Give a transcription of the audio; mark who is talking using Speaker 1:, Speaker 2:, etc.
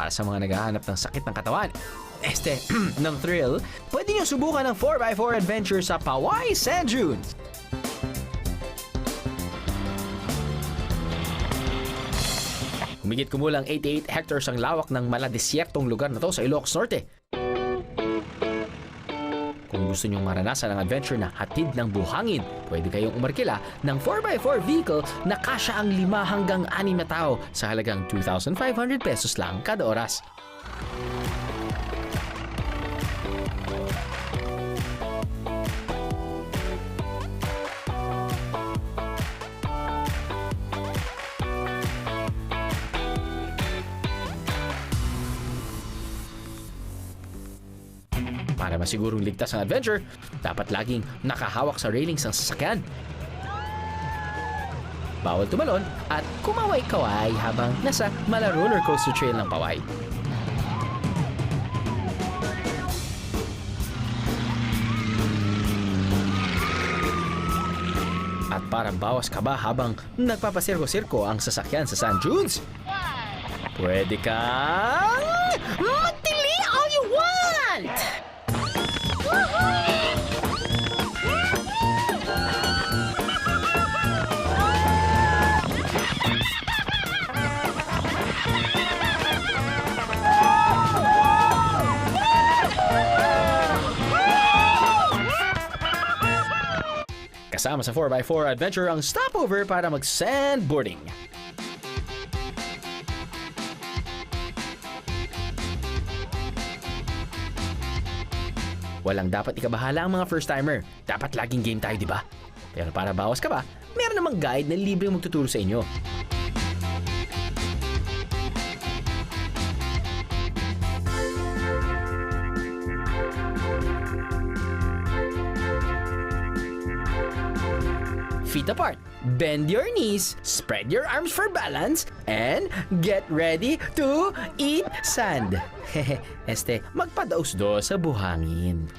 Speaker 1: Para sa mga naghahanap ng sakit ng katawan, ng thrill, pwede nyo subukan ng 4x4 adventure sa Pawai Sand Dunes. Humigit kumulang 88 hectares ang lawak ng maladesyertong lugar na to sa Ilocos Norte. Kung gusto nyong maranasan ang adventure na hatid ng buhangin, pwede kayong umarkila ng 4x4 vehicle na kasya ang 5 hanggang 6 na tao sa halagang 2,500 pesos lang kada oras. Para masigurong ligtas ang adventure, dapat laging nakahawak sa railings ng sasakyan. Bawal tumalon at kumaway-kaway habang nasa mala-roller coaster trail ng Pawai. At para bawas kaba habang nagpapasirko-sirko ang sasakyan sa sand dunes, pwede kang magtili all you want! Kasama sa 4x4 adventure ang stopover para mag-sandboarding. Walang dapat ikabahala ang mga first-timer. Dapat laging game tayo, di ba? Pero para bawas ka ba, meron namang guide na libreng magtuturo sa inyo. Feet apart, bend your knees, spread your arms for balance, and get ready to eat sand. Magpadaos-dos sa buhangin.